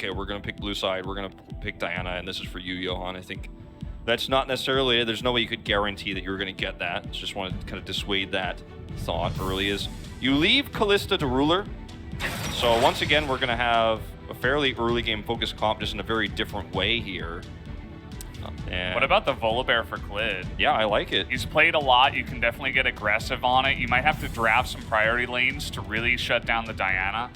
okay, we're going to pick blue side, we're going to pick Diana, and this is for you, Johan. I think that's not necessarily it. There's no way you could guarantee that you were going to get that. Just wanted to kind of dissuade that thought early. Is you leave Kalista to Ruler. So once again, we're going to have a fairly early game focused comp just in a very different way here. And what about the Volibear for Klid? Yeah, I like it. He's played a lot. You can definitely get aggressive on it. You might have to draft some priority lanes to really shut down the Diana.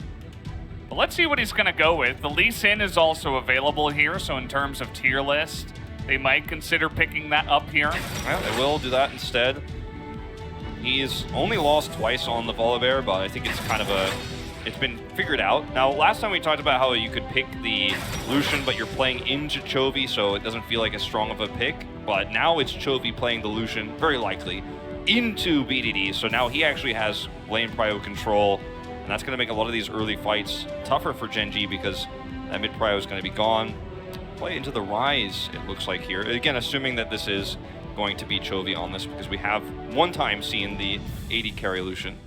But let's see what he's going to go with. The Lee Sin is also available here, so in terms of tier list, they might consider picking that up here. Well, they will do that instead. He's only lost twice on the Volibear, but I think it's kind of it's been figured out. Now, last time we talked about how you could pick the Lucian, but you're playing into Chovy, so it doesn't feel like as strong of a pick. But now it's Chovy playing the Lucian, very likely, into BDD. So now he actually has lane prio control, and that's going to make a lot of these early fights tougher for Gen.G because that mid prio is going to be gone. Play into the Rise, it looks like here. Again, assuming that this is going to be Chovy on this, because we have one time seen the AD carry Lucian.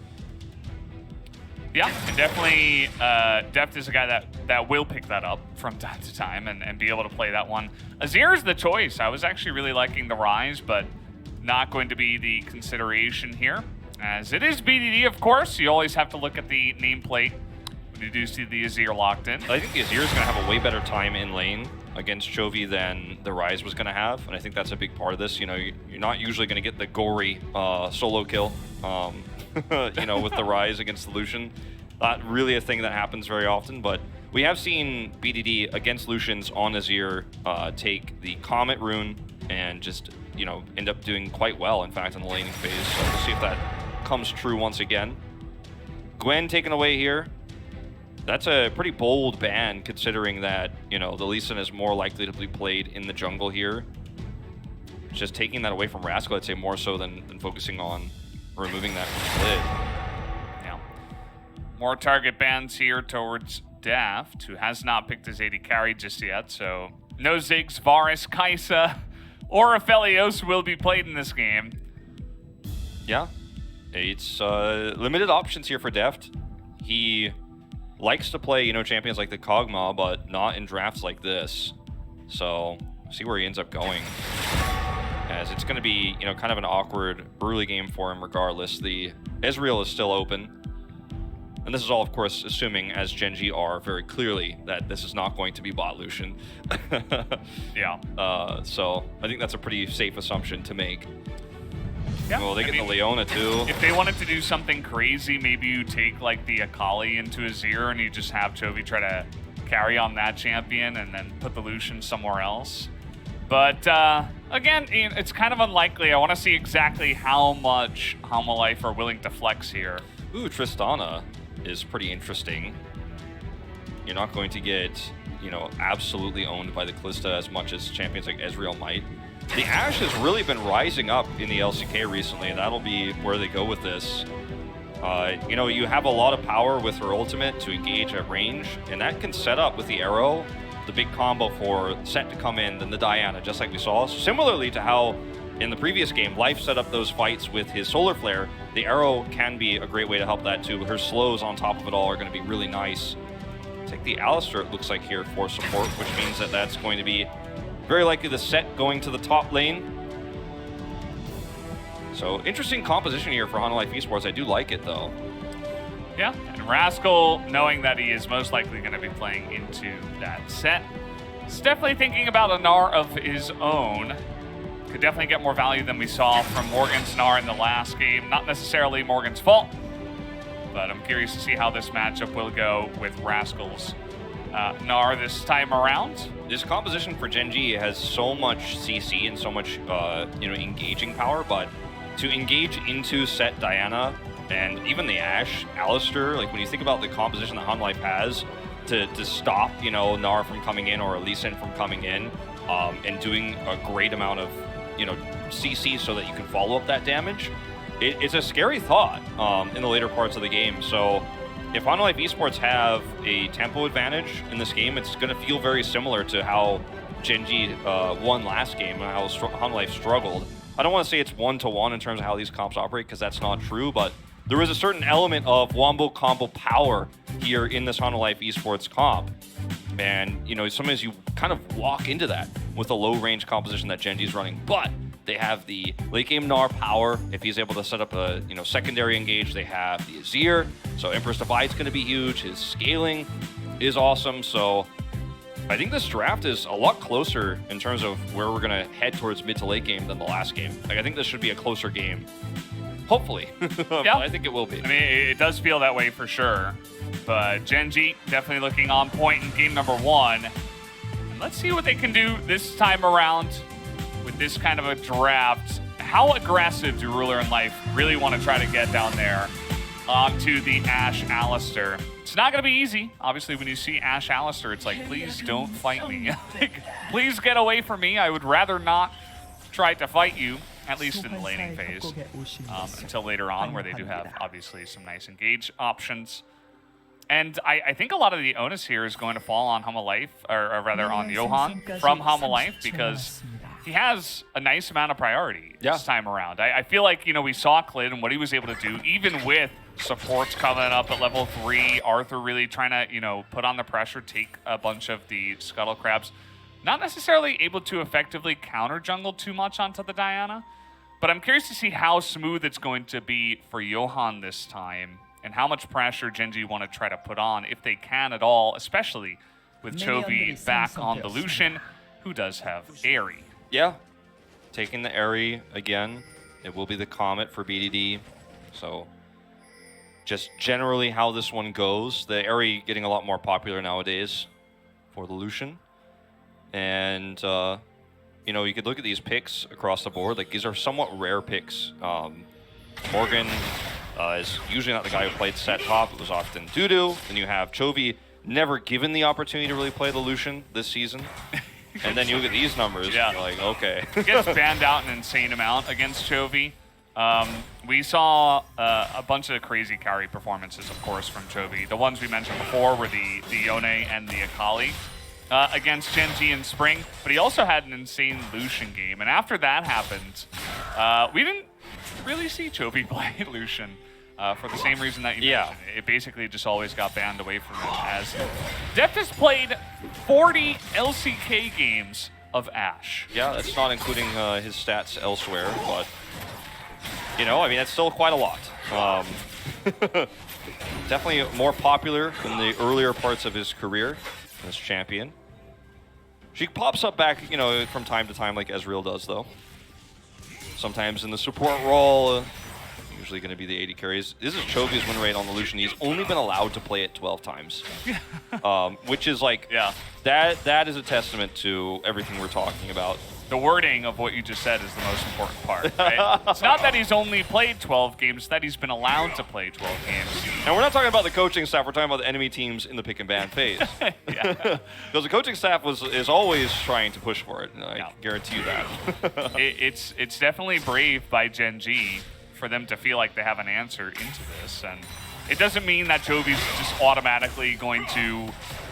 Yeah, and definitely Deft is a guy that will pick that up from time to time and be able to play that one. Azir is the choice. I was actually really liking the Rise, but not going to be the consideration here. As it is BDD, of course, you always have to look at the nameplate when you do see the Azir locked in. I think the Azir is going to have a way better time in lane against Chovy than the Rise was going to have, and I think that's a big part of this. You know, you're not usually going to get the gory solo kill, you know, with the Rise against the Lucian. Not really a thing that happens very often, but we have seen BDD against Lucians on Azir take the Comet rune and just, you know, end up doing quite well, in fact, in the laning phase. So we'll see if that comes true once again. Gwen taken away here. That's a pretty bold ban, considering that, you know, the Lee Sin is more likely to be played in the jungle here. Just taking that away from Rascal, I'd say more so than focusing on removing that from Klid. Yeah. More target bans here towards Daft, who has not picked his AD carry just yet, so no Ziggs, Varus, Kai'Sa, or Aphelios will be played in this game. Yeah, it's limited options here for Deft. He likes to play, you know, champions like the Kog'Maw, but not in drafts like this. So, see where he ends up going. As it's going to be, you know, kind of an awkward early game for him regardless. The Ezreal is still open. And this is all, of course, assuming, as Gen.G are very clearly, that this is not going to be bot Lucian. Yeah. So, I think that's a pretty safe assumption to make. Yeah, Well, they get the Leona too. If they wanted to do something crazy, maybe you take like the Akali into Azir and you just have Chovy try to carry on that champion and then put the Lucian somewhere else. But again, it's kind of unlikely. I want to see exactly how much Hanwha Life are willing to flex here. Ooh, Tristana is pretty interesting. You're not going to get, you know, absolutely owned by the Kalista as much as champions like Ezreal might. The Ashe has really been rising up in the LCK recently, and that'll be where they go with this. You know, you have a lot of power with her ultimate to engage at range, and that can set up with the arrow, the big combo for Set to come in, then the Diana, just like we saw. Similarly to how in the previous game, Life set up those fights with his Solar Flare, the arrow can be a great way to help that too. Her slows on top of it all are going to be really nice. Take the Alistar, it looks like, here for support, which means that that's going to be very likely the Set going to the top lane. So, interesting composition here for Hanwha Life Esports. I do like it, though. Yeah, and Rascal, knowing that he is most likely going to be playing into that Set, is definitely thinking about a Gnar of his own. Could definitely get more value than we saw from Morgan's Gnar in the last game. Not necessarily Morgan's fault, but I'm curious to see how this matchup will go with Rascal's Gnar this time around. This composition for Gen.G has so much CC and so much, you know, engaging power, but to engage into Set Diana and even the Ashe, Alistar, like when you think about the composition that Hanwha Life has to stop, you know, Gnar from coming in or Lee Sin from coming in, and doing a great amount of, you know, CC so that you can follow up that damage, it's a scary thought in the later parts of the game. So if Hanwha Life Esports have a tempo advantage in this game, it's going to feel very similar to how Gen.G won last game and how Hanwha Life struggled. I don't want to say it's one-to-one in terms of how these comps operate, because that's not true, but there is a certain element of wombo combo power here in this Hanwha Life Esports comp. And, you know, sometimes you kind of walk into that with a low-range composition that Gen.G's running. But they have the late-game Gnar power. If he's able to set up a, you know, secondary engage, they have the Azir. So Emperor's Divide's going to be huge. His scaling is awesome. So I think this draft is a lot closer in terms of where we're going to head towards mid to late game than the last game. Like, I think this should be a closer game. Hopefully. Yeah. I think it will be. I mean, it does feel that way for sure. But Gen.G definitely looking on point in game number 1. And let's see what they can do this time around with this kind of a draft. How aggressive do Ruler and Life really want to try to get down there onto the Ashe Alistar? It's not going to be easy. Obviously, when you see Ashe Alistar, it's like, please don't fight me. Like, please get away from me. I would rather not try to fight you, at least in the laning phase, until later on, where they do have, obviously, some nice engage options. And I think a lot of the onus here is going to fall on Hanwha Life, or rather on Johan from Hanwha Life, because he has a nice amount of priority this time around. I feel like, you know, we saw Clid and what he was able to do, even with supports coming up at level 3, Arthur really trying to, you know, put on the pressure, take a bunch of the Scuttle Crabs. Not necessarily able to effectively counter jungle too much onto the Diana, but I'm curious to see how smooth it's going to be for Johan this time, and how much pressure Gen.G want to try to put on, if they can at all, especially with Chovy back on the Lucian, who does have Airy. Yeah, taking the Airy again. It will be the Comet for BDD. So just generally how this one goes. The Airy getting a lot more popular nowadays for the Lucian. And, you know, you could look at these picks across the board. Like, these are somewhat rare picks. Morgan is usually not the guy who played set top. It was often Dudu. Then you have Chovy, never given the opportunity to really play the Lucian this season. And then you look at these numbers, and you're like, okay. Gets banned out an insane amount against Chovy. We saw a bunch of crazy carry performances, of course, from Chovy. The ones we mentioned before were the Yone and the Akali against Gen.G in spring, but he also had an insane Lucian game. And after that happened, we didn't really see Chovy play Lucian for the same reason that you mentioned. It basically just always got banned away from him, as Deft has played 40 LCK games of Ashe. Yeah, that's not including his stats elsewhere, but, you know, I mean, that's still quite a lot. Definitely more popular than the earlier parts of his career as champion. She pops up back, you know, from time to time like Ezreal does, though. Sometimes in the support role, usually going to be the 80 carries. This is Chovy's win rate on the Lucian. He's only been allowed to play it 12 times, which is like, that is a testament to everything we're talking about. The wording of what you just said is the most important part, right? It's not that he's only played 12 games, it's that he's been allowed to play 12 games. And we're not talking about the coaching staff, we're talking about the enemy teams in the pick and ban phase. Because the coaching staff is always trying to push for it, and I guarantee you that. It's definitely brave by Gen.G for them to feel like they have an answer into this, and it doesn't mean that Chovy's just automatically going to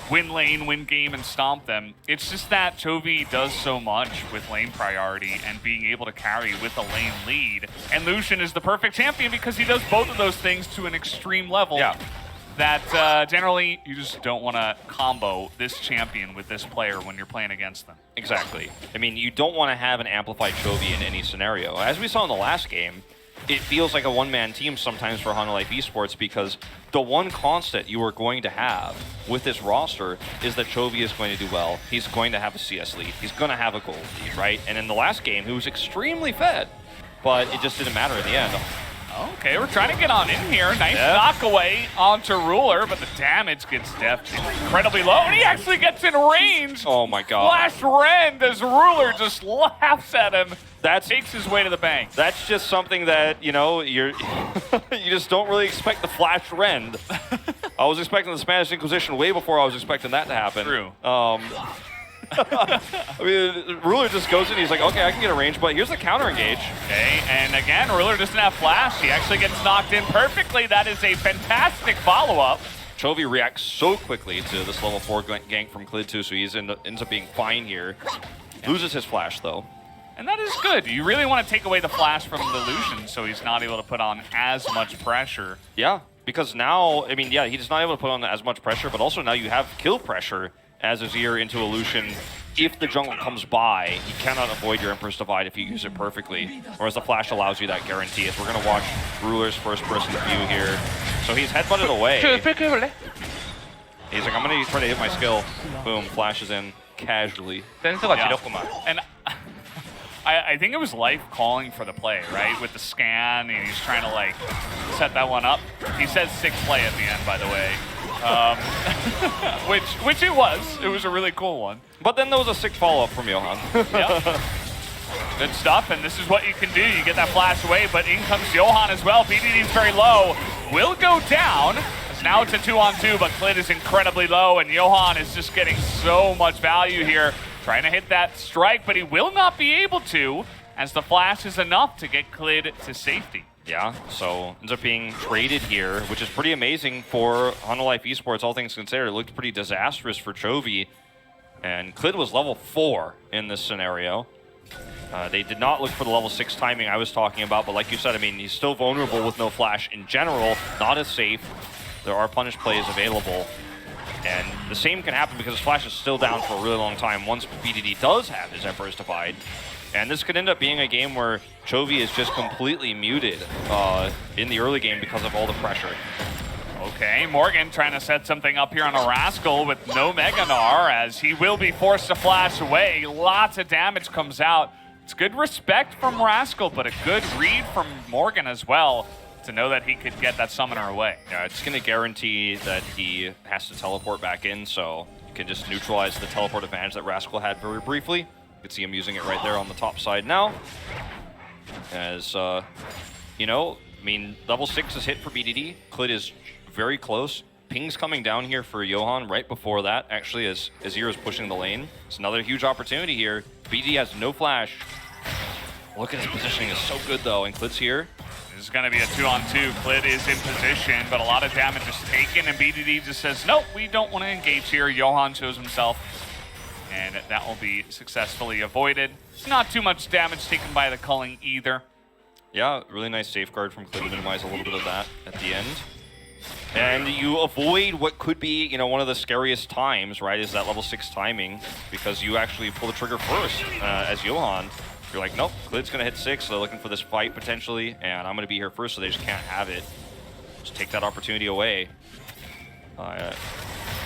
win lane, win game, and stomp them. It's just that Chovy does so much with lane priority and being able to carry with a lane lead. And Lucian is the perfect champion because he does both of those things to an extreme level that generally you just don't want to combo this champion with this player when you're playing against them. Exactly. I mean, you don't want to have an amplified Chovy in any scenario. As we saw in the last game, it feels like a one-man team sometimes for LoL Esports, because the one constant you are going to have with this roster is that Chovy is going to do well. He's going to have a CS lead. He's going to have a gold lead, right? And in the last game, he was extremely fed, but it just didn't matter in the end. Okay, we're trying to get on in here. Nice knock away onto Ruler, but the damage gets Deft incredibly low, and he actually gets in range. Oh my god. Flash Rend as Ruler just laughs at him. Takes his way to the bank. That's just something that, you know, you just don't really expect the Flash Rend. I was expecting the Spanish Inquisition way before I was expecting that to happen. True. I mean, Ruler just goes in, he's like, okay, I can get a range, but here's the counter engage. Okay, and again, Ruler doesn't have flash. He actually gets knocked in perfectly. That is a fantastic follow-up. Chovy reacts so quickly to this level 4 gank from Clid too, so he ends up being fine here. Loses his flash, though. And that is good. You really want to take away the flash from the Lucian so he's not able to put on as much pressure. Yeah, because now, I mean, yeah, he's not able to put on as much pressure, but also now you have kill pressure as Azir into a Lucian. If the jungle comes by, you cannot avoid your Emperor's Divide if you use it perfectly. Whereas the flash allows you that guarantee. As we're going to watch Ruler's first-person view here. So he's headbutted away. He's like, I'm going to try to hit my skill. Boom, flashes in casually. 센스가 지렸구만. And I think it was Life calling for the play, right? With the scan, and he's trying to like set that one up. He says 6 play at the end, by the way. Which it was. It was a really cool one. But then there was a sick follow-up from Johan. Yep. Good stuff, and this is what you can do. You get that flash away, but in comes Johan as well. BDD's very low. Will go down. Now it's a 2-on-2, but Klid is incredibly low, and Johan is just getting so much value here. Trying to hit that strike, but he will not be able to, as the flash is enough to get Klid to safety. Yeah, so ends up being traded here, which is pretty amazing for Hanwha Esports, all things considered. It looked pretty disastrous for Chovy, and Klid was level 4 in this scenario. They did not look for the level 6 timing I was talking about, but like you said, I mean, he's still vulnerable with no flash in general, not as safe. There are punish plays available. And the same can happen because his flash is still down for a really long time once BDD does have his Emperor's Divide. And this could end up being a game where Chovy is just completely muted in the early game because of all the pressure. Okay, Morgan trying to set something up here on a Rascal with no Mega Gnar, as he will be forced to flash away. Lots of damage comes out. It's good respect from Rascal, but a good read from Morgan as well, to know that he could get that summoner away. Yeah, it's going to guarantee that he has to teleport back in, so you can just neutralize the teleport advantage that Rascal had very briefly. You can see him using it right there on the top side now. As, you know, I mean, level 6 is hit for BDD. Klid is very close. Ping's coming down here for Johan right before that, actually, as Azir is pushing the lane. It's another huge opportunity here. BDD has no flash. Look at his positioning, is so good, though, and Klid's here. This is going to be a 2-on-2. Klid is in position, but a lot of damage is taken, and BDD just says, nope, we don't want to engage here. Johan shows himself, and that will be successfully avoided. Not too much damage taken by the culling either. Yeah, really nice safeguard from Klid to minimize a little bit of that at the end. And you avoid what could be, you know, one of the scariest times, right, is that level 6 timing, because you actually pull the trigger first as Johan. You're like, nope, Klid's going to hit 6, so they're looking for this fight potentially, and I'm going to be here first, so they just can't have it. Just take that opportunity away. I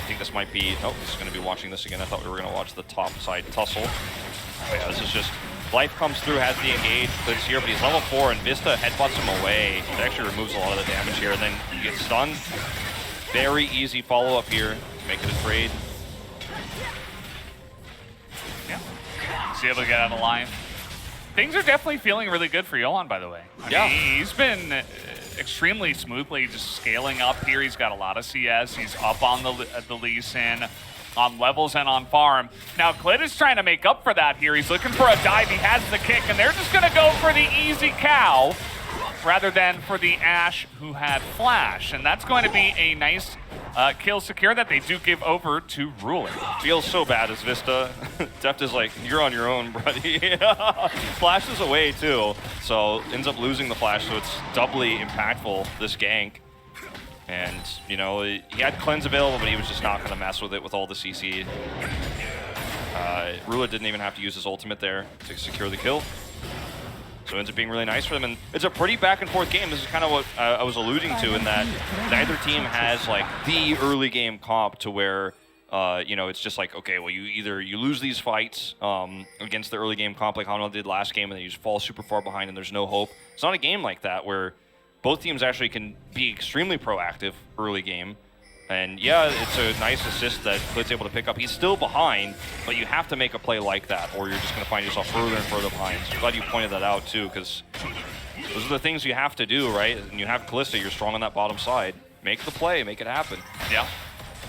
think this might be, nope, this is going to be watching this again. I thought we were going to watch the top side tussle. But yeah, this is just, Life comes through, has the engage, Klid's here, but he's level 4, and Vista headbutts him away. It actually removes a lot of the damage here, and then you get stunned. Very easy follow-up here to make it a trade. Yeah, he's able to get out of line. Things are definitely feeling really good for Johan, by the way. I mean, he's been extremely smoothly just scaling up here. He's got a lot of CS. He's up on the Lee Sin, on levels and on farm. Now, Klid is trying to make up for that here. He's looking for a dive. He has the kick, and they're just going to go for the easy cow rather than for the Ashe who had flash. And that's going to be a nice kill secure that they do give over to Ruler. Feels so bad as Vista. Deft is like, you're on your own, buddy. Flashes away too, so ends up losing the flash, so it's doubly impactful, this gank. And, you know, he had cleanse available, but he was just not going to mess with it with all the CC. Ruler didn't even have to use his ultimate there to secure the kill. So it ends up being really nice for them, and it's a pretty back and forth game. This is kind of what I was alluding to, in that neither team has like the early game comp to where you know, it's just like, okay, well, you lose these fights against the early game comp like Hanwha did last game, and then you just fall super far behind and there's no hope. It's not a game like that where both teams actually can be extremely proactive early game. And yeah, it's a nice assist that Klid's able to pick up. He's still behind, but you have to make a play like that, or you're just going to find yourself further and further behind. So I'm glad you pointed that out too, because those are the things you have to do, right? And you have Kalista, you're strong on that bottom side. Make the play, make it happen. Yeah,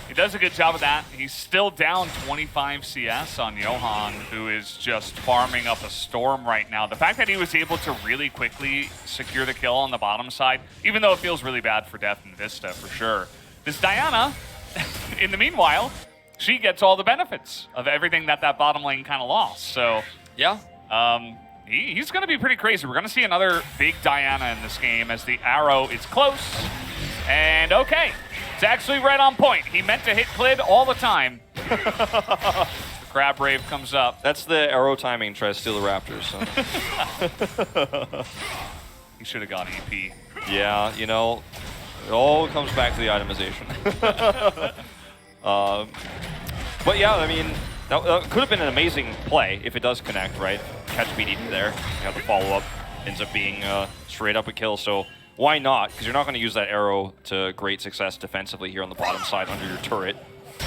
he does a good job of that. He's still down 25 CS on Johan, who is just farming up a storm right now. The fact that he was able to really quickly secure the kill on the bottom side, even though it feels really bad for Death and Vista for sure. This Diana, in the meanwhile, she gets all the benefits of everything that bottom lane kind of lost. So yeah, he's going to be pretty crazy. We're going to see another big Diana in this game as the arrow is close. And okay, it's actually right on point. He meant to hit Klid all the time. Crab Brave comes up. That's the arrow timing, try to steal the Raptors. So. He should have gone EP. Yeah, you know, it all comes back to the itemization. But yeah, I mean, that could have been an amazing play if it does connect, right? Catch BDD there. You have the follow-up. Ends up being straight up a kill, so why not? Because you're not going to use that arrow to great success defensively here on the bottom side under your turret.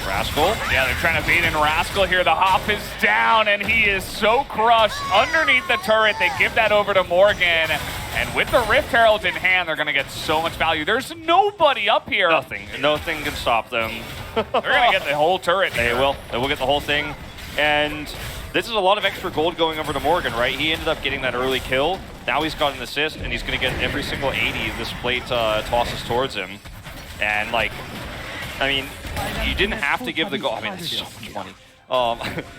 Rascal. Yeah, they're trying to bait in Rascal here. The hop is down, and he is so crushed underneath the turret. They give that over to Morgan, and with the Rift Herald in hand, they're going to get so much value. There's nobody up here. Nothing. Nothing can stop them. They're going to get the whole turret They here. will. They will get the whole thing. And this is a lot of extra gold going over to Morgan, right? He ended up getting that early kill. Now he's got an assist, and he's going to get every single 80 this plate tosses towards him. And, like, I mean, you didn't have to give the gold. I mean, it's so much money.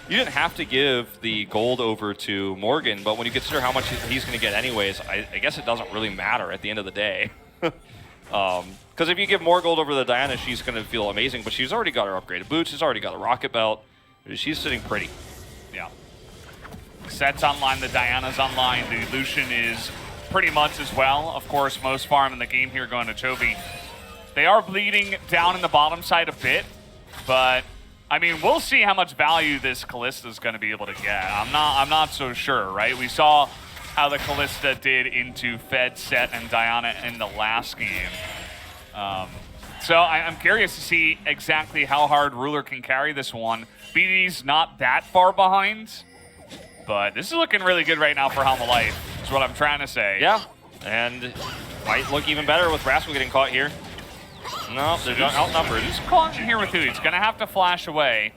You didn't have to give the gold over to Morgan, but when you consider how much he's going to get anyways, I guess it doesn't really matter at the end of the day. Because if you give more gold over to Diana, she's going to feel amazing, but she's already got her upgraded boots, she's already got a rocket belt. She's sitting pretty. Yeah. Set's online, the Diana's online, the Lucian is pretty much as well. Of course, most farm in the game here going to Chovy. They are bleeding down in the bottom side a bit, but I mean, we'll see how much value this Kalista is going to be able to get. I'm not so sure, right? We saw how the Kalista did into Fed, Set, and Diana in the last game. So I'm curious to see exactly how hard Ruler can carry this one. BD's not that far behind, but this is looking really good right now for Hanwha Life, is what I'm trying to say. Yeah, and might look even better with Rascal getting caught here. No, they're not outnumbered. He's caught in here with who? He's going to have to flash away.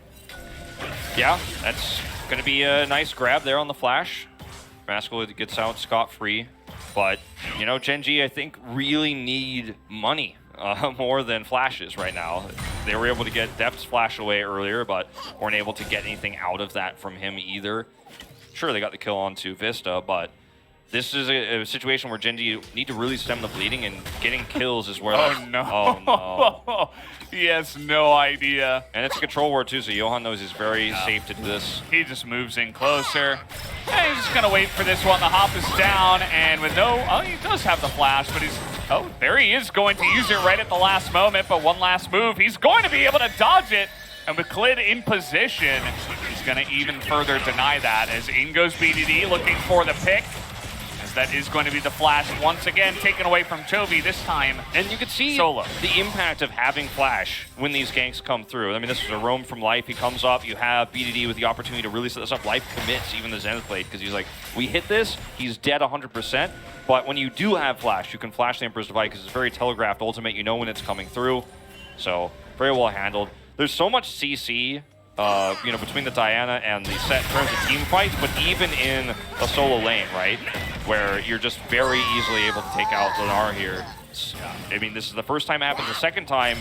Yeah, that's going to be a nice grab there on the flash. Rascal gets out scot-free. But, you know, Gen.G, I think, really need money more than flashes right now. They were able to get Depth's flash away earlier, but weren't able to get anything out of that from him either. Sure, they got the kill onto Vista, but this is a situation where Gen.G need to really stem the bleeding, and getting kills is where... Oh, no. Oh, no. He has no idea. And it's a control ward, too, so Johan knows he's very safe to do this. He just moves in closer. And he's just going to wait for this one. The hop is down, and with no... Oh, he does have the flash, but he's... Oh, there he is going to use it right at the last moment, but one last move. He's going to be able to dodge it. And with Klid in position, he's going to even further deny that as in goes BDD looking for the pick. That is going to be the flash once again taken away from Chovy, this time and you can see solo. The impact of having flash when these ganks come through. I mean, this is a roam from Life. He comes up, you have BDD with the opportunity to really set this up. Life commits even the Zenith Blade because he's like, we hit this, he's dead 100%. But when you do have flash, you can flash the Emperor's Divide because it's very telegraphed ultimate. You know when it's coming through. So very well handled. There's so much CC you know, between the Diana and the Set in terms of team fights, but even in a solo lane, right, where you're just very easily able to take out Lennar here. I mean, this is the first time it happened. The second time,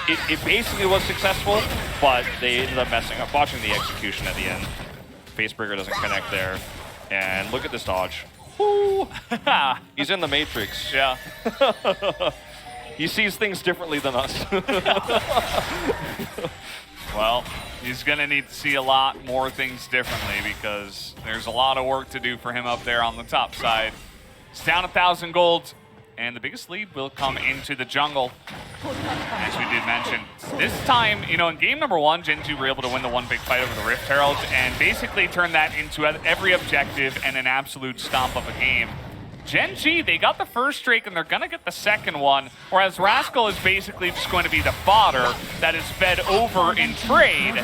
it basically was successful, but they ended up messing up, botching the execution at the end. Facebreaker doesn't connect there, and look at this dodge. Woo! He's in the Matrix. Yeah. He sees things differently than us. Well, he's going to need to see a lot more things differently because there's a lot of work to do for him up there on the top side. It's down 1,000 gold, and the biggest lead will come into the jungle, as we did mention. This time, you know, in game number 1, Gen.G were able to win the one big fight over the Rift Herald and basically turn that into every objective and an absolute stomp of a game. Gen.G, they got the first streak and they're going to get the second one, whereas Rascal is basically just going to be the fodder that is fed over in trade.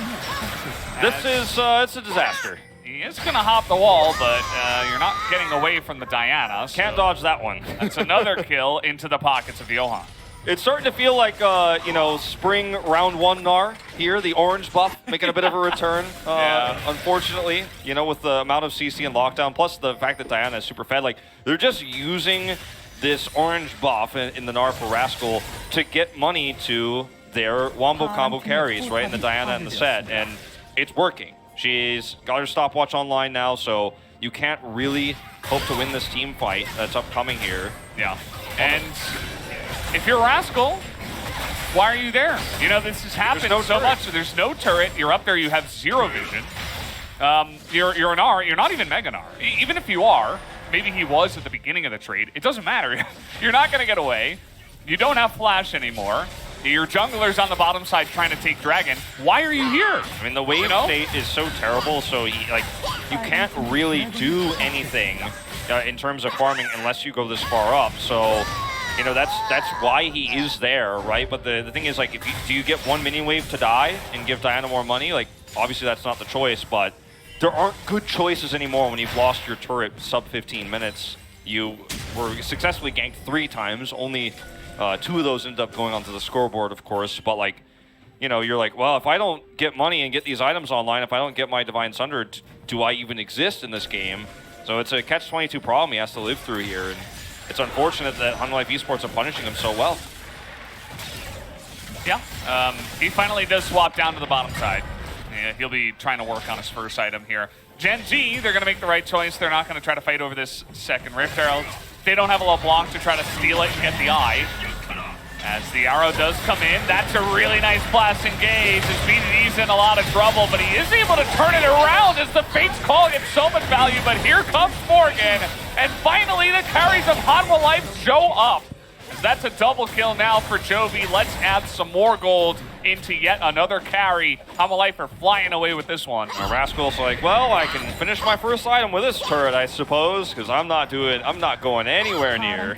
This is, it's a disaster. He is going to hop the wall, but you're not getting away from the Diana. So can't dodge that one. That's another kill into the pockets of Johan. It's starting to feel like, you know, spring round 1 Gnar here. The orange buff making a bit of a return, Yeah. unfortunately, you know, with the amount of CC and lockdown, plus the fact that Diana is super fed. Like, they're just using this orange buff in the Gnar for Rascal to get money to their wombo combo carries, right, in the Diana and the Set, and it's working. She's got her stopwatch online now, so you can't really hope to win this team fight that's upcoming here. Yeah. And if you're Rascal, why are you there? You know, this has happened so much. There's no turret. You're up there. You have zero vision. You're an R. You're not even Mega Gnar. Even if you are, maybe he was at the beginning of the trade. It doesn't matter. You're not going to get away. You don't have Flash anymore. Your jungler's on the bottom side trying to take Dragon. Why are you here? I mean, the wave state is so terrible, so you can't really do anything in terms of farming unless you go this far up. So, you know, that's why he is there, right? But the thing is, like, do you get one minion wave to die and give Diana more money? Like, obviously that's not the choice, but there aren't good choices anymore when you've lost your turret sub 15 minutes. You were successfully ganked 3 times, only 2 of those ended up going onto the scoreboard, of course, but like, you know, you're like, well, if I don't get money and get these items online, if I don't get my Divine Sunder, do I even exist in this game? So it's a catch-22 problem he has to live through here, and it's unfortunate that LoL Esports are punishing him so well. Yeah, he finally does swap down to the bottom side. Yeah, he'll be trying to work on his first item here. Gen.G, they're going to make the right choice. They're not going to try to fight over this second Rift Herald. They don't have a LeBlanc to try to steal it and get the eye. As the arrow does come in, that's a really nice blast engage. As BDD's in a lot of trouble, but he is able to turn it around as the Fate's Call gets so much value. But here comes Morgan, and finally the carries of Hanwha Life show up. That's a double kill now for Jovi. Let's add some more gold into yet another carry. Hanwha Life are flying away with this one. Rascal's like, well, I can finish my first item with this turret, I suppose, because I'm not going anywhere near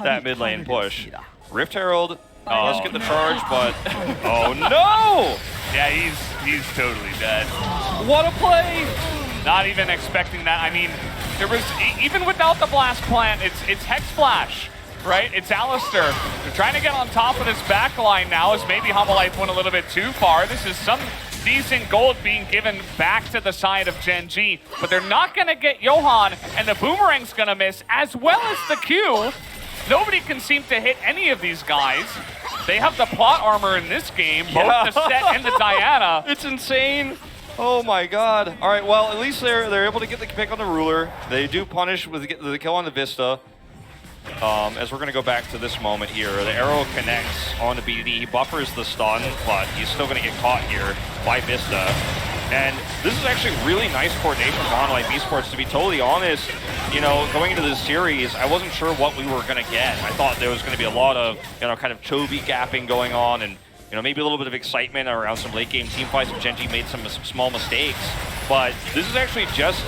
that mid lane push. Rift Herald, let's get the charge, but oh no! Yeah, he's totally dead. What a play! Not even expecting that. I mean, there was even without the blast plant, it's Hex Flash. Right, it's Alistair. They're trying to get on top of this back line now as maybe Hanwha Life went a little bit too far. This is some decent gold being given back to the side of Gen.G, but they're not going to get Johan, and the Boomerang's going to miss, as well as the Q. Nobody can seem to hit any of these guys. They have the plot armor in this game, both the Set and the Diana. It's insane. Oh my god. All right, well, at least they're able to get the pick on the ruler. They do punish with the kill on the Vista. As we're going to go back to this moment here, the arrow connects on the BDD, he buffers the stun, but he's still going to get caught here by Vista. And this is actually really nice coordination from LoL Esports, to be totally honest. You know, going into this series, I wasn't sure what we were going to get. I thought there was going to be a lot of, you know, kind of Chovy gapping going on, and, you know, maybe a little bit of excitement around some late game team fights, and Gen.G made some small mistakes. But this is actually just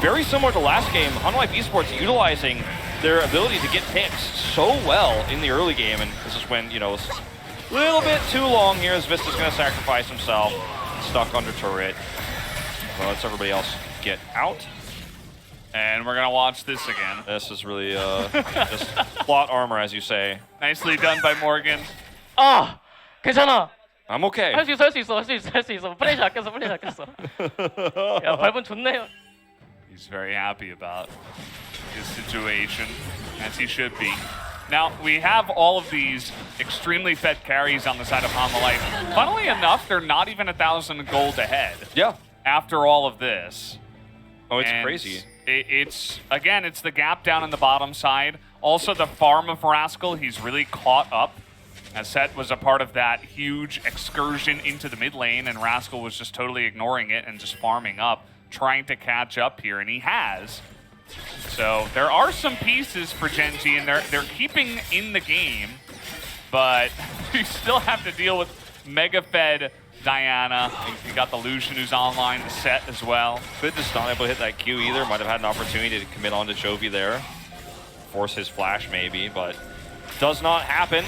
very similar to last game. LoL Esports utilizing their ability to get picks so well in the early game, and this is when, you know, it's a little bit too long here as Vista's going to sacrifice himself, stuck under turret. So let's everybody else get out. And we're going to watch this again. This is really just plot armor, as you say. Nicely done by Morgan. 아, 괜찮아. I'm okay. 할 수 있어, 할 수 있어, 할 수 있어, 할 수 있어. 플래시 아꼈어, 플래시 아꼈어. 야, 발본 좋네요. He's very happy about his situation, as he should be. Now, we have all of these extremely fed carries on the side of Hanwha Life. Funnily enough, they're not even 1,000 gold ahead. Yeah. After all of this. Oh, it's And crazy. It's the gap down in the bottom side. Also, the farm of Rascal, he's really caught up. As Set was a part of that huge excursion into the mid lane, and Rascal was just totally ignoring it and just farming up, trying to catch up here, and he has. So there are some pieces for Gen.G, and they're keeping in the game, but you still have to deal with Mega Fed Diana. You got the Lucian who's online, the Set as well. Could just not able to hit that Q either. Might have had an opportunity to commit onto Chovy there. Force his flash maybe, but does not happen.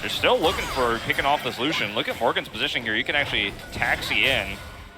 They're still looking for picking off this Lucian. Look at Morgan's position here. You can actually taxi in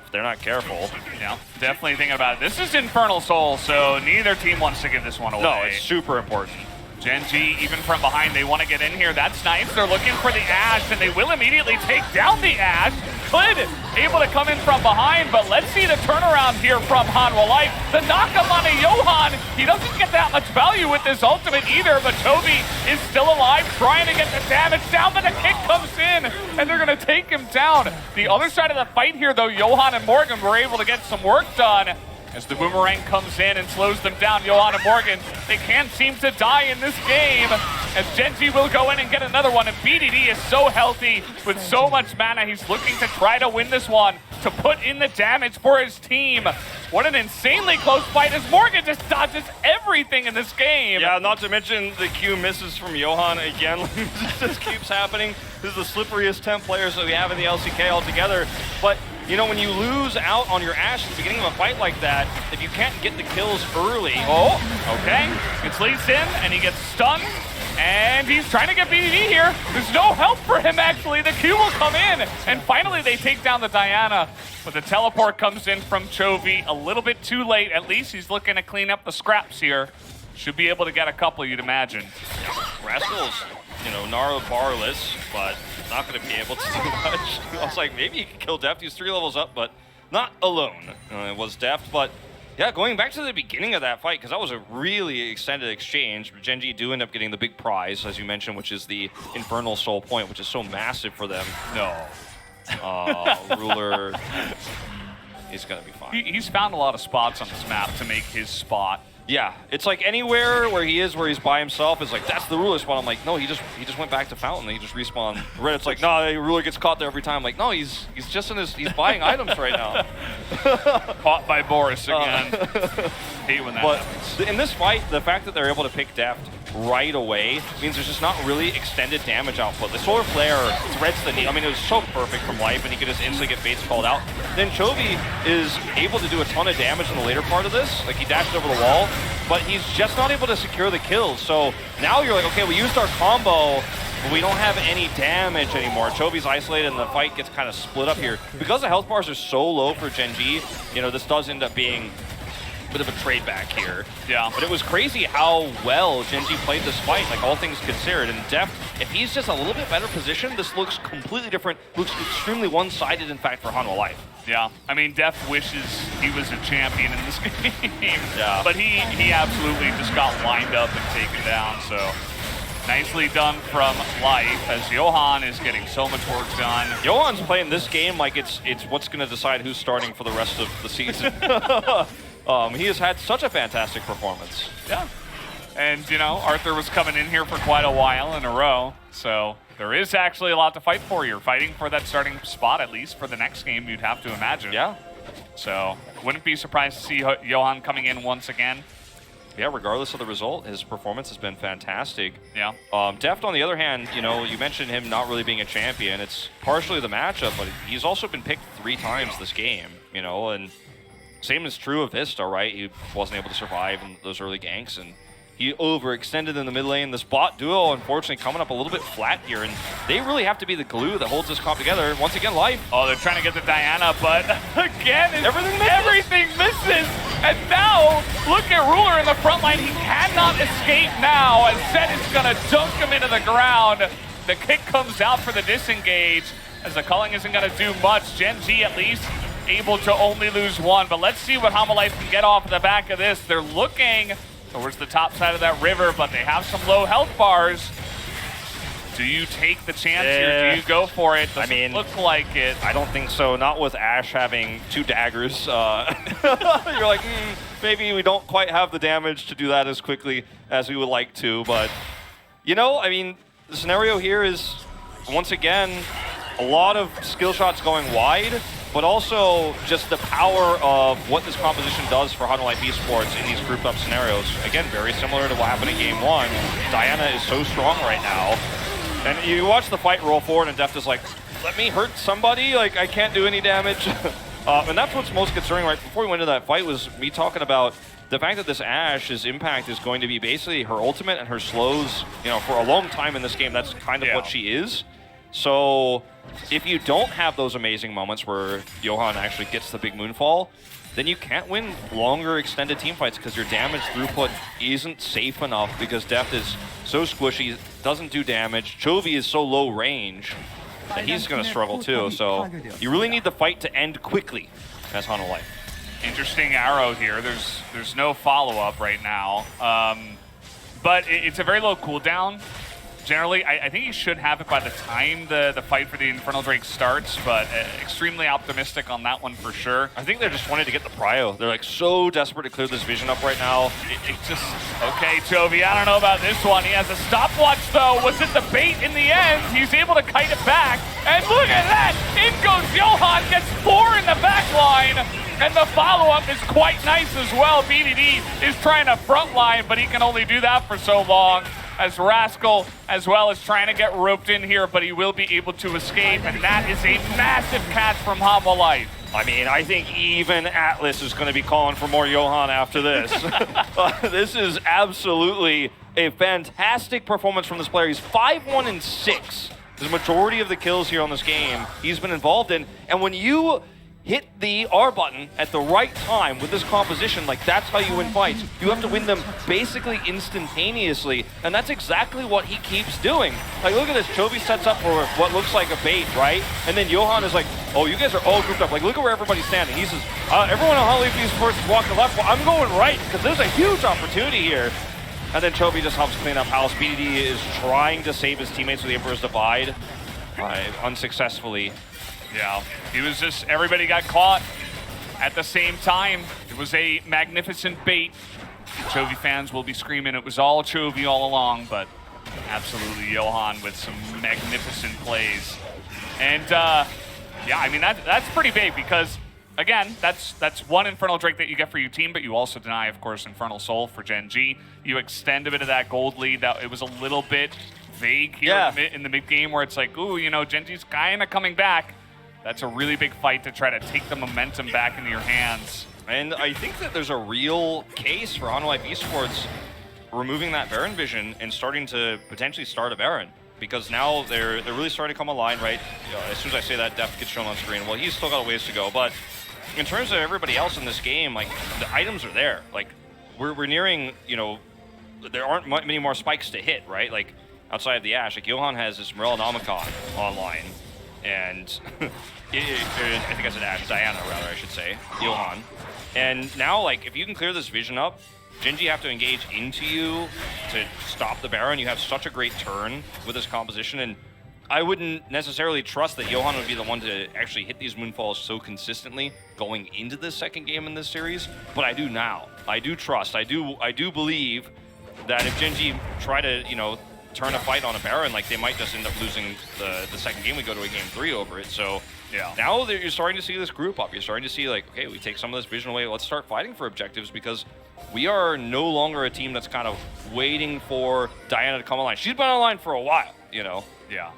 if they're not careful. Yeah, definitely thinking about it. This is Infernal Soul, so neither team wants to give this one away. No, it's super important. Gen.G, even from behind, they want to get in here. That's nice. They're looking for the Ashe, and they will immediately take down the Ashe. Could able to come in from behind, but let's see the turnaround here from Hanwha Life. The knockup on a Johan. He doesn't get that much value with this ultimate either, but Chovy is still alive, trying to get the damage down, but the kick comes in, and they're going to take him down. The other side of the fight here, though, Johan and Morgan were able to get some work done. As the boomerang comes in and slows them down, Johan and Morgan, they can't seem to die in this game. As Gen.G will go in and get another one, and BDD is so healthy with so much mana, he's looking to try to win this one, to put in the damage for his team. What an insanely close fight as Morgan just dodges everything in this game. Yeah, not to mention the Q misses from Johan again. This just keeps happening. This is the slipperiest 10 players that we have in the LCK altogether. But, you know, when you lose out on your Ashe at the beginning of a fight like that, if you can't get the kills early... Oh, okay. Gets leads in, and he gets stunned. And he's trying to get BDD here. There's no help for him, actually. The Q will come in. And finally, they take down the Diana. But the teleport comes in from Chovy a little bit too late. At least he's looking to clean up the scraps here. Should be able to get a couple, you'd imagine. Rascal's, you know, Nara barless, but not going to be able to do much. I was like, maybe he can kill Deft. He's 3 levels up, but not alone. It was Deft, but yeah, going back to the beginning of that fight, because that was a really extended exchange. Gen.G do end up getting the big prize, as you mentioned, which is the Infernal Soul point, which is so massive for them. No. Ruler, he's going to be fine. He's found a lot of spots on this map to make his spot. Yeah, it's like anywhere where he's by himself, it's like, that's the Ruler spot. I'm like, no, he just went back to Fountain. He just respawned. Reddit's like, no, the Ruler gets caught there every time. I'm like, no, he's just in his, he's buying items right now. Caught by Boris again. Hate when that happens. In this fight, the fact that they're able to pick Deft right away means there's just not really extended damage output. The Solar Flare threads the knee. I mean, it was so perfect from Life, and he could just instantly get Fates called out. Then Chovy is able to do a ton of damage in the later part of this. Like, he dashed over the wall, but he's just not able to secure the kills. So now you're like, okay, we used our combo, but we don't have any damage anymore. Chovy's isolated, and the fight gets kind of split up here. Because the health bars are so low for Gen.G, you know, this does end up being bit of a trade back here. Yeah. But it was crazy how well Gen.G played this fight, like all things considered. And Deft, if he's just a little bit better positioned, this looks completely different. Looks extremely one-sided, in fact, for Hanwha Life. Yeah. I mean, Deft wishes he was a champion in this game. Yeah. But he absolutely just got lined up and taken down, so nicely done from Life as Johan is getting so much work done. Johan's playing this game like it's what's going to decide who's starting for the rest of the season. He has had such a fantastic performance. Yeah. And, you know, Arthur was coming in here for quite a while in a row, so there is actually a lot to fight for. You're fighting for that starting spot, at least for the next game, you'd have to imagine. Yeah. So, wouldn't be surprised to see Johan coming in once again. Yeah, regardless of the result, his performance has been fantastic. Yeah. Deft, on the other hand, you know, you mentioned him not really being a champion. It's partially the matchup, but he's also been picked 3 times this game, you know, and same is true of Vista, right? He wasn't able to survive in those early ganks, and he overextended in the mid lane. This bot duo, unfortunately, coming up a little bit flat here, and they really have to be the glue that holds this comp together. Once again, Life. Oh, they're trying to get the Diana, but again, everything misses. And now, look at Ruler in the front line. He cannot escape now, and Zed is going to dunk him into the ground. The kick comes out for the disengage, as the culling isn't going to do much. Gen.G, at least, able to only lose 1, but let's see what Hanwha Life can get off the back of this. They're looking towards the top side of that river, but they have some low health bars. Do you take the chance here? Do you go for it? Doesn't look like it. I don't think so. Not with Ashe having 2 daggers. You're like, maybe we don't quite have the damage to do that as quickly as we would like to. But, you know, I mean, the scenario here is, once again, a lot of skill shots going wide, but also just the power of what this composition does for HLE Esports in these grouped up scenarios. Again, very similar to what happened in Game 1. Diana is so strong right now. And you watch the fight roll forward, and Deft is like, let me hurt somebody? Like, I can't do any damage. And that's what's most concerning right before we went into that fight, was me talking about the fact that this Ashe's impact is going to be basically her ultimate and her slows. You know, for a long time in this game, that's kind of what she is. So if you don't have those amazing moments where Johan actually gets the big moonfall, then you can't win longer extended team fights because your damage throughput isn't safe enough, because Deft is so squishy, doesn't do damage. Chovy is so low range that he's going to struggle too. So you really need the fight to end quickly as Hanwha Life. Interesting arrow here. There's no follow-up right now. But it's a very low cooldown. generally, I think he should have it by the time the fight for the Infernal Drake starts, but extremely optimistic on that one for sure. I think they're just wanting to get the prio. They're like so desperate to clear this vision up right now. It's just, okay, Chovy, I don't know about this one. He has a stopwatch though. Was it the bait in the end? He's able to kite it back. And look at that! In goes Johan, gets 4 in the back line. And the follow-up is quite nice as well. BDD is trying to front line, but he can only do that for so long. As Rascal as well is trying to get roped in here, but he will be able to escape. And that is a massive catch from Hanwha Life. I mean, I think even Atlas is going to be calling for more Johan after this. This is absolutely a fantastic performance from this player. He's 5-1-6. The majority of the kills here on this game he's been involved in. And when you hit the R button at the right time with this composition, like that's how you win fights. You have to win them basically instantaneously, and that's exactly what he keeps doing. Like, look at this, Chovy sets up for what looks like a bait, right? And then Johan is like, oh, you guys are all grouped up. Like, look at where everybody's standing. He says, everyone on HLE Esports is walking left, well, I'm going right, because there's a huge opportunity here. And then Chovy just helps clean up house. BDD is trying to save his teammates with the Emperor's Divide, unsuccessfully. Yeah, he was just, everybody got caught at the same time. It was a magnificent bait. Chovy fans will be screaming it was all Chovy all along, but absolutely Johan with some magnificent plays. And yeah, I mean, that's pretty big because, again, that's one Infernal Drake that you get for your team, but you also deny, of course, Infernal Soul for Gen.G. You extend a bit of that gold lead. That it was a little bit vague here in the mid-game where it's like, ooh, you know, Gen.G's kind of coming back. That's a really big fight to try to take the momentum back into your hands. And I think that there's a real case for Hanwha Esports removing that Baron vision and starting to potentially start a Baron. Because now they're really starting to come online, right? As soon as I say that, Def gets shown on screen. Well, he's still got a ways to go, but in terms of everybody else in this game, like, the items are there. Like, we're nearing, you know, there aren't many more spikes to hit, right? Like, outside of the Ashe, like, Johan has this Morellonomicon online. And I think I said Ashe, Diana rather, I should say, Johan. And now, like, if you can clear this vision up, Gen.G have to engage into you to stop the Baron. You have such a great turn with this composition, and I wouldn't necessarily trust that Johan would be the one to actually hit these Moonfalls so consistently going into this second game in this series, but I do now. I do trust, I do believe that if Gen.G try to, you know, turn a fight on a Baron, like, they might just end up losing the second game. We go to a game 3 over it. So yeah, now you're starting to see this group up. You're starting to see, like, okay, we take some of this vision away. Let's start fighting for objectives, because we are no longer a team that's kind of waiting for Diana to come online. She's been online for a while, you know? Yeah.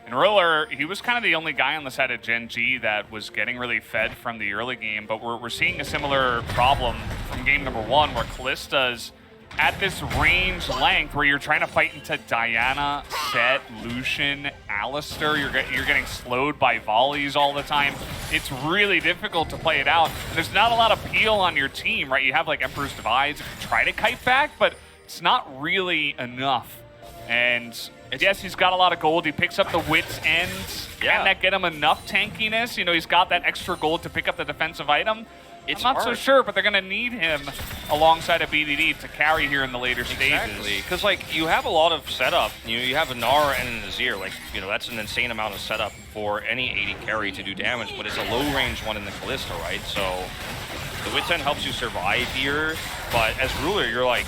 And Riller, he was kind of the only guy on the side of Gen.G that was getting really fed from the early game, but we're seeing a similar problem from game number 1 where Kallista's at this range length where you're trying to fight into Diana, Sett, Lucian, Alistar. You're getting slowed by volleys all the time. It's really difficult to play it out. There's not a lot of peel on your team, right? You have like Emperor's Divides, try to kite back, but it's not really enough. And yes, he's got a lot of gold. He picks up the Wit's End. Can that get him enough tankiness? You know, he's got that extra gold to pick up the defensive item. I'm not so sure, but they're going to need him alongside of BDD to carry here in the later stages. Exactly, because, like, you have a lot of setup. You have a Gnar and an Azir. Like, you know, that's an insane amount of setup for any AD carry to do damage, but it's a low-range one in the Kalista, right? So the Wit's End helps you survive here, but as Ruler, you're like,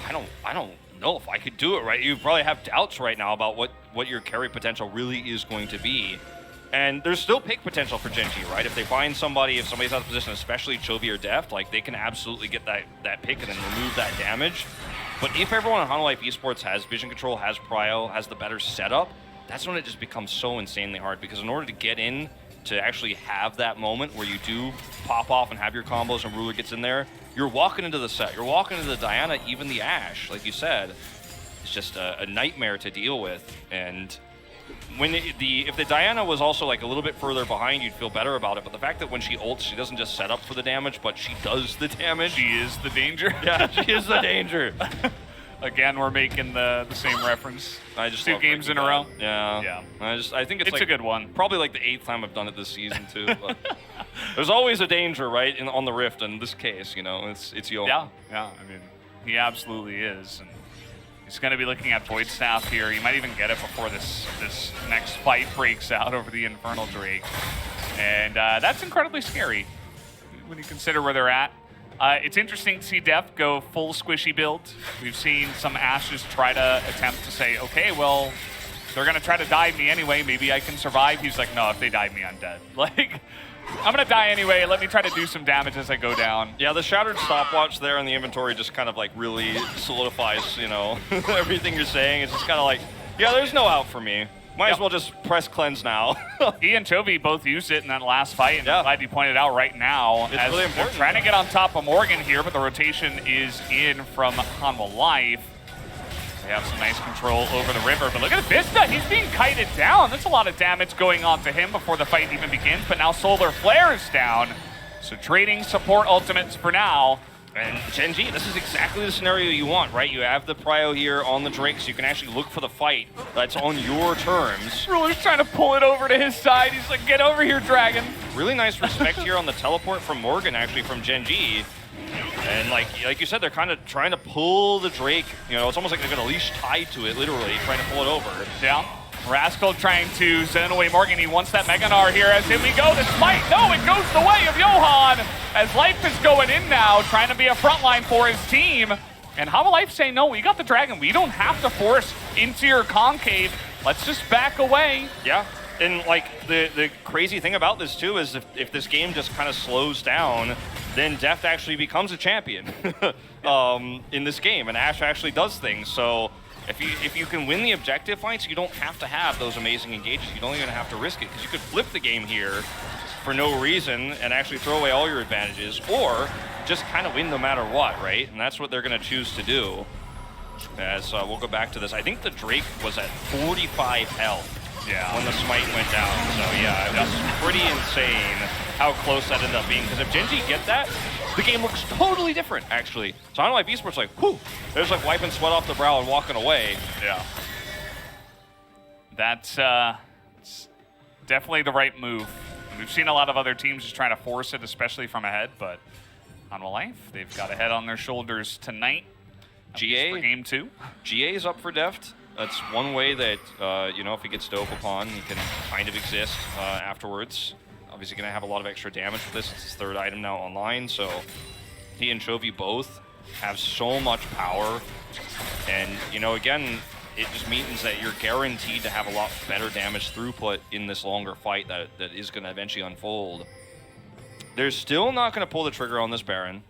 I don't know if I could do it, right? You probably have doubts right now about what your carry potential really is going to be. And there's still pick potential for Gen.G, right? If they find somebody, if somebody's out of position, especially Chovy or Deft, like, they can absolutely get that pick and then remove that damage. But if everyone on Hanwha Esports has vision control, has prio, has the better setup, that's when it just becomes so insanely hard. Because in order to get in, to actually have that moment where you do pop off and have your combos and Ruler gets in there, you're walking into the set, you're walking into the Diana, even the Ashe, like you said. It's just a nightmare to deal with. And when if the Diana was also like a little bit further behind, you'd feel better about it. But the fact that when she ults, she doesn't just set up for the damage, but she does the damage. She is the danger. Yeah, she is the danger. Again, we're making the same reference. I just 2 games in a row. Yeah. I think it's like a good one. Probably like the 8th time I've done it this season too. But there's always a danger, right, on the Rift. In this case, you know, it's Johan. Yeah. I mean, he absolutely is. And He's going to be looking at Void Staff here. He might even get it before this next fight breaks out over the Infernal Drake. And that's incredibly scary when you consider where they're at. It's interesting to see Deft go full squishy build. We've seen some Ashes try to attempt to say, okay, well, they're going to try to dive me anyway. Maybe I can survive. He's like, no, if they dive me, I'm dead. Like, I'm going to die anyway. Let me try to do some damage as I go down. Yeah, the Shattered Stopwatch there in the inventory just kind of like really solidifies, you know, everything you're saying. It's just kind of like, yeah, there's no out for me. Might as well just press cleanse now. He and Chovy both used it in that last fight, and I'm glad you pointed out right now. It's really important. They're trying to get on top of Morgan here, but the rotation is in from Hanwha Life. They have some nice control over the river, but look at Vista. He's being kited down. There's a lot of damage going on to him before the fight even begins, but now Solar Flare is down. So trading support ultimates for now. And Gen.G, this is exactly the scenario you want, right? You have the prio here on the Drake, so you can actually look for the fight that's on your terms. Ruler's trying to pull it over to his side. He's like, get over here, Dragon. Really nice respect here on the teleport from Morgan, actually, from Gen.G. And like you said, they're kind of trying to pull the Drake. You know, it's almost like they've got a leash tied to it, literally, trying to pull it over. Yeah. Rascal trying to send away Morgan. He wants that Mega Gnar here as in we go. The smite, no, it goes the way of Johan as Life is going in now, trying to be a frontline for his team. And Hanwha Life saying, no, we got the Dragon. We don't have to force into your concave. Let's just back away. Yeah. And like the crazy thing about this too is if this game just kind of slows down, then Deft actually becomes a champion in this game, and Ash actually does things. So if you can win the objective fights, you don't have to have those amazing engages. You don't even have to risk it, because you could flip the game here for no reason and actually throw away all your advantages, or just kind of win no matter what, right? And that's what they're going to choose to do. As we'll go back to this. I think the Drake was at 45 health. Yeah. When the smite went down. So yeah, it was pretty insane how close that ended up being. Because if Gen.G get that, the game looks totally different, actually. So Hanwha Esports like, whew, they're just like wiping sweat off the brow and walking away. Yeah. That's it's definitely the right move. We've seen a lot of other teams just trying to force it, especially from ahead, but Hanwha Life, they've got a head on their shoulders tonight. GA, for game 2. GA is up for Deft. That's one way that, you know, if he gets dope upon, he can kind of exist afterwards. Obviously going to have a lot of extra damage with this. It's his 3rd item now online, so he and Chovy both have so much power. And, you know, again, it just means that you're guaranteed to have a lot better damage throughput in this longer fight that is going to eventually unfold. They're still not going to pull the trigger on this Baron.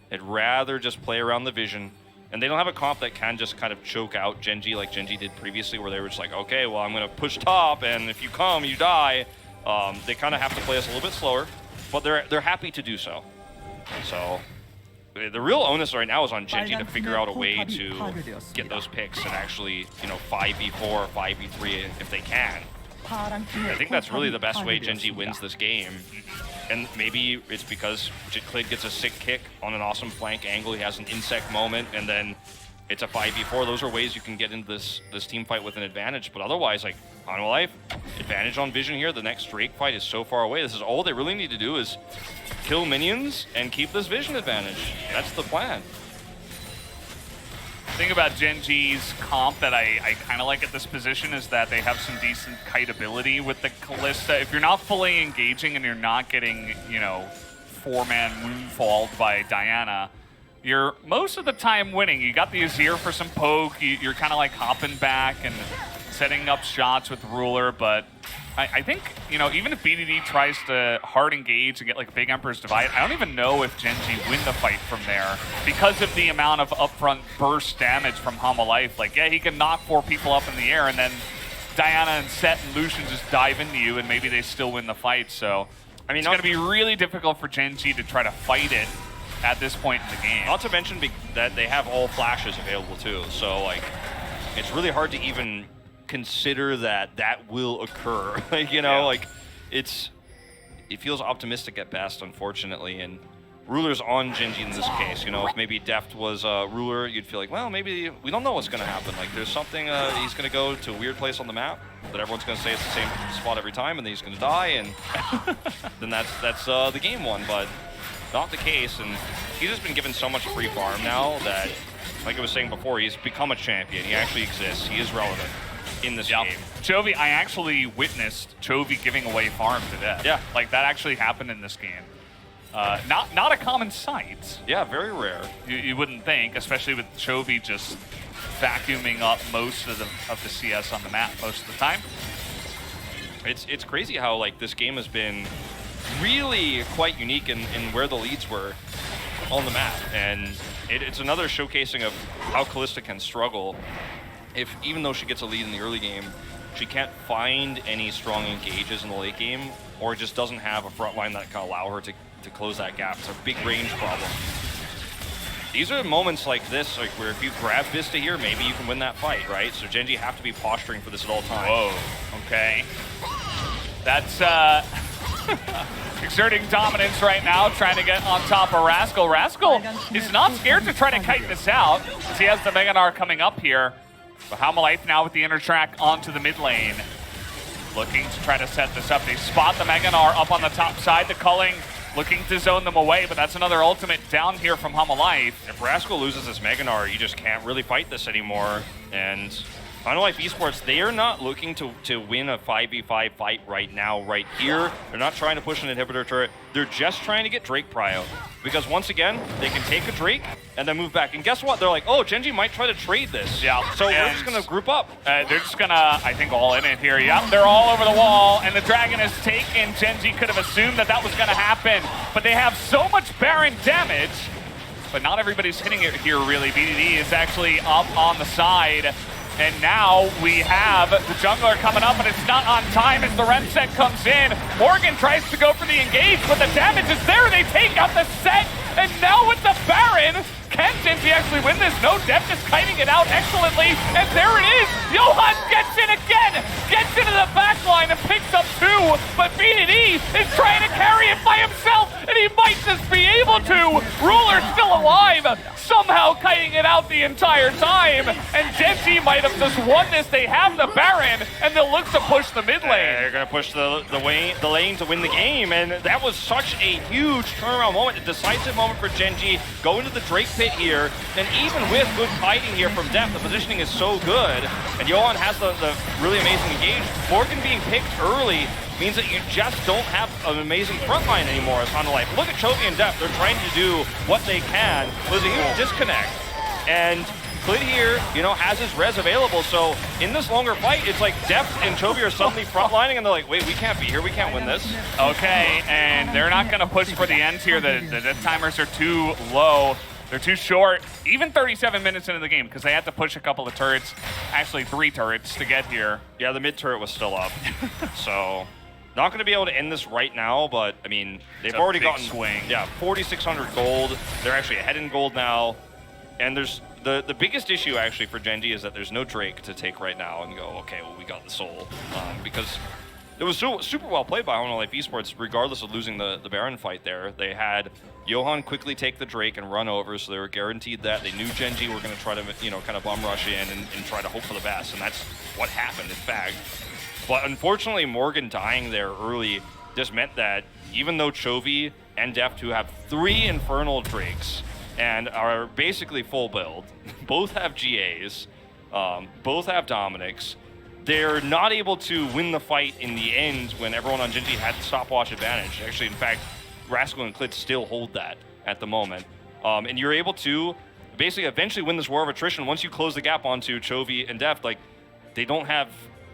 They'd rather just play around the vision. And they don't have a comp that can just kind of choke out Gen.G like Gen.G did previously, where they were just like, okay, well, I'm going to push top, and if you come, you die. They kind of have to play us a little bit slower, but they're happy to do so. So the real onus right now is on Gen.G to figure out a way to get those picks and actually, you know, 5v4, 5v3 if they can. I think that's really the best way Gen.G wins this game. And maybe it's because Clid gets a sick kick on an awesome flank angle, he has an insect moment, and then it's a 5v4. Those are ways you can get into this team fight with an advantage, but otherwise, like, Hanwha Life, advantage on vision here. The next Drake fight is so far away. This is all they really need to do is kill minions and keep this vision advantage. That's the plan. The thing about Gen.G's comp that I kind of like at this position is that they have some decent kite ability with the Kalista. If you're not fully engaging and you're not getting, you know, 4-man moonfalled by Diana, you're most of the time winning. You got the Azir for some poke, you're kind of like hopping back and setting up shots with Ruler, but I think, you know, even if BDD tries to hard engage and get like a big Emperor's Divide, I don't even know if Gen.G win the fight from there because of the amount of upfront burst damage from Hanwha Life. Like, yeah, he can knock 4 people up in the air, and then Diana and Set and Lucian just dive into you, and maybe they still win the fight. So, I mean, it's going to be really difficult for Gen.G to try to fight it at this point in the game. Not to mention that they have all flashes available too, so like, it's really hard to even consider that will occur. Like, you know, like it feels optimistic at best, unfortunately. And Ruler's on Gen.G in this case. You know, if maybe Deft was Ruler, you'd feel like, well, maybe we don't know what's going to happen. Like, there's something, he's going to go to a weird place on the map that everyone's going to say it's the same spot every time, and then he's going to die, and then that's the game one. But not the case, and he's just been given so much free farm now that, like I was saying before, he's become a champion. He actually exists. He is relevant in this game. Chovy, I actually witnessed Chovy giving away farm to death. Yeah. Like, that actually happened in this game. Not a common sight. Yeah, very rare. You wouldn't think, especially with Chovy just vacuuming up most of the CS on the map most of the time. It's crazy how like this game has been really quite unique in where the leads were on the map, and it's another showcasing of how Kalista can struggle if, even though she gets a lead in the early game, she can't find any strong engages in the late game, or just doesn't have a front line that can allow her to close that gap. It's a big range problem. These are moments like this, like where if you grab Vista here, maybe you can win that fight, right? So Gen.G have to be posturing for this at all times. Whoa, okay. That's exerting dominance right now, trying to get on top of Rascal. Rascal is not scared to try to kite this out, as he has the Meganar coming up here. But Hanwha now with the inner track onto the mid lane. Looking to try to set this up. They spot the Meganar up on the top side. The culling looking to zone them away, but that's another ultimate down here from Hanwha. If Rascal loses this Meganar, you just can't really fight this anymore. And Hanwha Esports, they are not looking to win a 5v5 fight right now, right here. They're not trying to push an inhibitor turret. They're just trying to get Drake prio. Because once again, they can take a Drake and then move back. And guess what? They're like, oh, Gen.G might try to trade this. Yeah. So we're just going to group up. They're just going to, I think, all in it here. Yep, they're all over the wall, and the Dragon is taken. Gen.G could have assumed that was going to happen, but they have so much Baron damage. But not everybody's hitting it here, really. BDD is actually up on the side. And now we have the jungler coming up, but it's not on time as the Ren set comes in. Morgan tries to go for the engage, but the damage is there. They take out the set, and now with the Baron, can Gen.G actually win this? No, Deft is kiting it out excellently, and there it is. Johan gets in again, gets into the back line and picks up 2, but BDD is trying to carry it by himself, and he might just be able to. Ruler's still alive, somehow kiting it out the entire time, and Gen.G might have just won this. They have the Baron, and they'll look to push the mid lane. They're going to push the lane to win the game, and that was such a huge turnaround moment, a decisive moment for Gen.G. Go into the Drake pit here, and even with good kiting here from Deft, the positioning is so good, and Johan has the really amazing engage. Morgan being picked early means that you just don't have an amazing front line anymore as Hanwha. Look at Chovy and Deft, they're trying to do what they can. There's a huge disconnect, and Clid here, you know, has his res available, so in this longer fight, it's like Deft and Chovy are suddenly frontlining, and they're like, wait, we can't be here, we can't win this. Okay, and they're not going to push for the end here. The death timers are too low. They're too short, even 37 minutes into the game, because they had to push a couple of turrets, actually 3 turrets to get here. Yeah, the mid turret was still up, so not going to be able to end this right now, but I mean, they've already gotten swing. Yeah, 4,600 gold. They're actually ahead in gold now, and there's the biggest issue actually for Gen.G is that there's no Drake to take right now and go, okay, well, we got the soul, because it was super well played by HLE Esports, regardless of losing the Baron fight there. They had Johan quickly take the Drake and run over, so they were guaranteed that. They knew Gen.G were going to try to, you know, kind of bum rush in and try to hope for the best, and that's what happened, in fact. But unfortunately, Morgan dying there early just meant that even though Chovy and Deft, who have 3 Infernal Drakes and are basically full build, both have GAs, both have Dominics, they're not able to win the fight in the end when everyone on Gen.G had stopwatch advantage. Actually, in fact, Rascal and Clid still hold that at the moment. And you're able to basically eventually win this war of attrition once you close the gap onto Chovy and Deft. Like, they don't have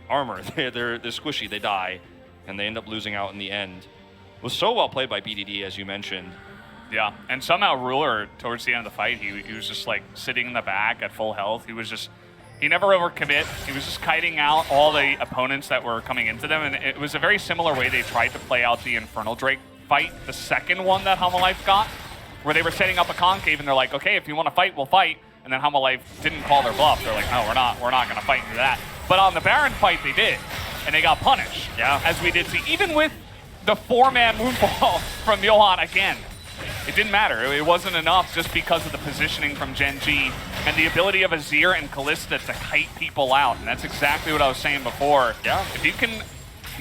armor. They're squishy, they die, and they end up losing out in the end. It was so well played by BDD, as you mentioned. Yeah, and somehow Ruler, towards the end of the fight, he was just like sitting in the back at full health. He never overcommit. He was just kiting out all the opponents that were coming into them, and it was a very similar way they tried to play out the Infernal Drake fight, the second one that Hanwha got, where they were setting up a concave, and they're like, okay, if you want to fight, we'll fight. And then Hanwha didn't call their bluff. They're like, no, we're not going to fight into that. But on the Baron fight, they did, and they got punished. Yeah, as we did see, even with the 4-man moonfall from Johan again. It didn't matter. It wasn't enough just because of the positioning from Gen.G and the ability of Azir and Kalista to kite people out. And that's exactly what I was saying before. Yeah. If you can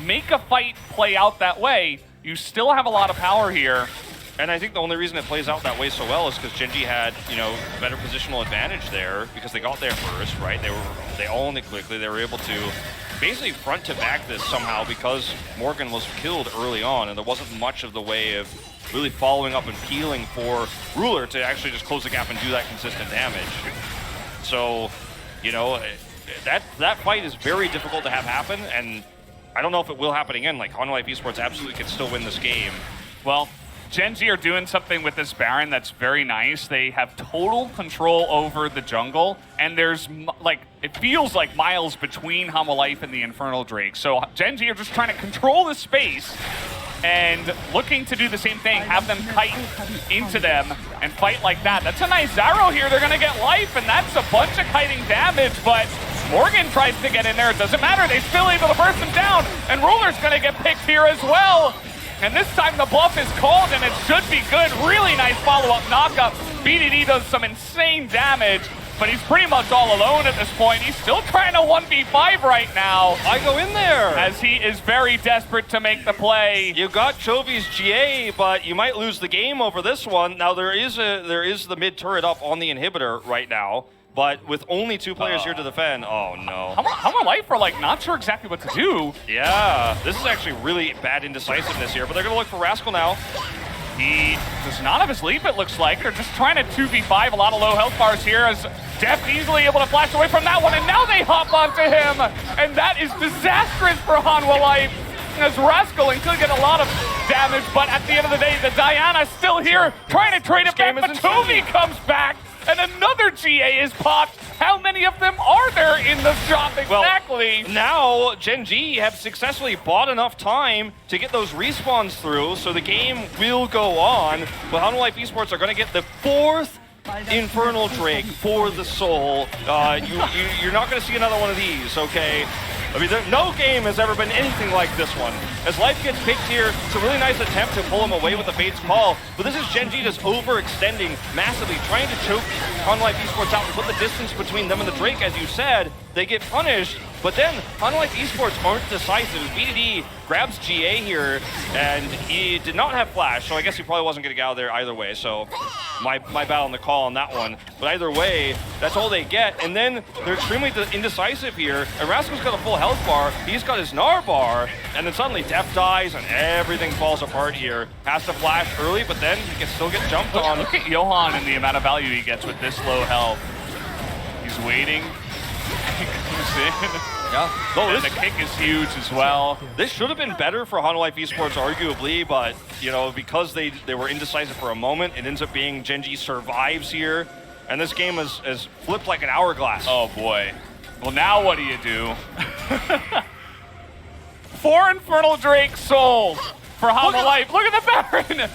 make a fight play out that way, you still have a lot of power here. And I think the only reason it plays out that way so well is because Gen.G had, you know, better positional advantage there because they got there first, right? They owned it quickly. They were able to basically front to back this somehow because Morgan was killed early on, and there wasn't much of the way of really following up and peeling for Ruler to actually just close the gap and do that consistent damage. So, you know, that fight is very difficult to have happen, and I don't know if it will happen again. Like, Hanwha Esports absolutely can still win this game. Well, Gen.G are doing something with this Baron that's very nice. They have total control over the jungle, and there's, like, it feels like miles between Hanwha Life and the Infernal Drake. So Gen.G are just trying to control the space and looking to do the same thing, have them kite into them and fight like that. That's a nice Zaro here. They're going to get life, and that's a bunch of kiting damage, but Morgan tries to get in there. It doesn't matter. They're still able to burst him down, and Ruler's going to get picked here as well. And this time the bluff is called, and it should be good. Really nice follow-up knockup. BDD does some insane damage, but he's pretty much all alone at this point. He's still trying to 1v5 right now. I go in there! As he is very desperate to make the play. You got Chovy's GA, but you might lose the game over this one. Now there is the mid turret up on the inhibitor right now, but with only 2 players here to defend, oh no. Hanwha Life are like not sure exactly what to do. Yeah, this is actually really bad indecisiveness here, but they're gonna look for Rascal now. He does not have his leap, it looks like. They're just trying to 2v5, a lot of low health bars here as Def easily able to flash away from that one, and now they hop onto him, and that is disastrous for Hanwha Life. As Rascal could get a lot of damage, but at the end of the day, the Diana's still here, trying to trade it back, but Toby comes back, and another GA is popped. How many of them are there in the shop exactly? Well, now Gen.G have successfully bought enough time to get those respawns through, so the game will go on. But Hanwha Esports are going to get the 4th Infernal Drake for the soul. You're not going to see another one of these, okay? I mean, no game has ever been anything like this one. As Life gets picked here, it's a really nice attempt to pull him away with the Fate's Call, but this is Gen.G just overextending massively, trying to choke Hanwha Esports out and put the distance between them and the Drake. As you said, they get punished, but then Hanwha Esports aren't decisive. BDD grabs GA here, and he did not have Flash, so I guess he probably wasn't going to get out of there either way, so my battle on the call on that one. But either way, that's all they get, and then they're extremely indecisive here, and Rascal's got a full health bar, he's got his Gnar bar, and then suddenly Def dies, and everything falls apart here. Has to flash early, but then he can still get jumped on. Look at Johan and the amount of value he gets with this low health. He's waiting. He comes in. Yeah. No, and the kick is huge as well. This should have been better for Hanwha Esports, arguably, but, you know, because they were indecisive for a moment, it ends up being Gen.G survives here, and this game has flipped like an hourglass. Oh, boy. Well, now what do you do? 4 Infernal Drake sold for Hanwha Life. Look at the Baron!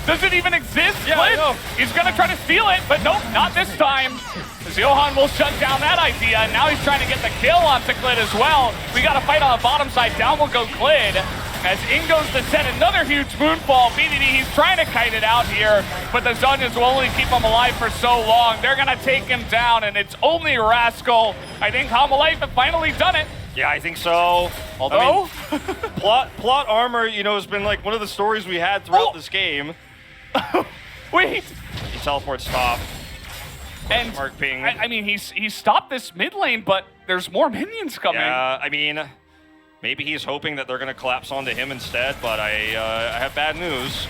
Does it even exist? Yeah, I know. He's gonna try to steal it, but nope, not this time. As Johan will shut down that idea, and now he's trying to get the kill onto Clid as well. We got a fight on the bottom side. Down will go Clid. As in goes to set another huge moonfall. BDD, he's trying to kite it out here, but the Zonyas will only keep him alive for so long. They're gonna take him down, and it's only Rascal. I think Hanwha Life have finally done it. Yeah, I think so. Although, I mean, plot armor, you know, has been like one of the stories we had throughout this game. Wait. He teleports top. And Mark ping. I mean, he's stopped this mid lane, but there's more minions coming. Yeah, I mean, maybe he's hoping that they're going to collapse onto him instead, but I have bad news.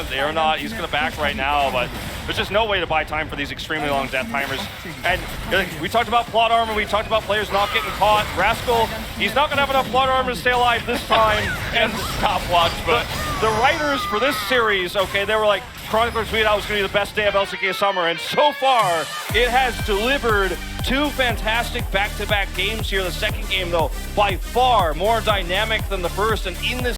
They are not. He's going to back right now, but there's just no way to buy time for these extremely long death timers. And we talked about plot armor. We talked about players not getting caught. Rascal, he's not going to have enough plot armor to stay alive this time. And stopwatch, but the writers for this series, okay, they were like, Chronicler tweeted out it was going to be the best day of LCK summer, and so far, it has delivered 2 fantastic back-to-back games here. The second game, though, by far more dynamic than the first, and in this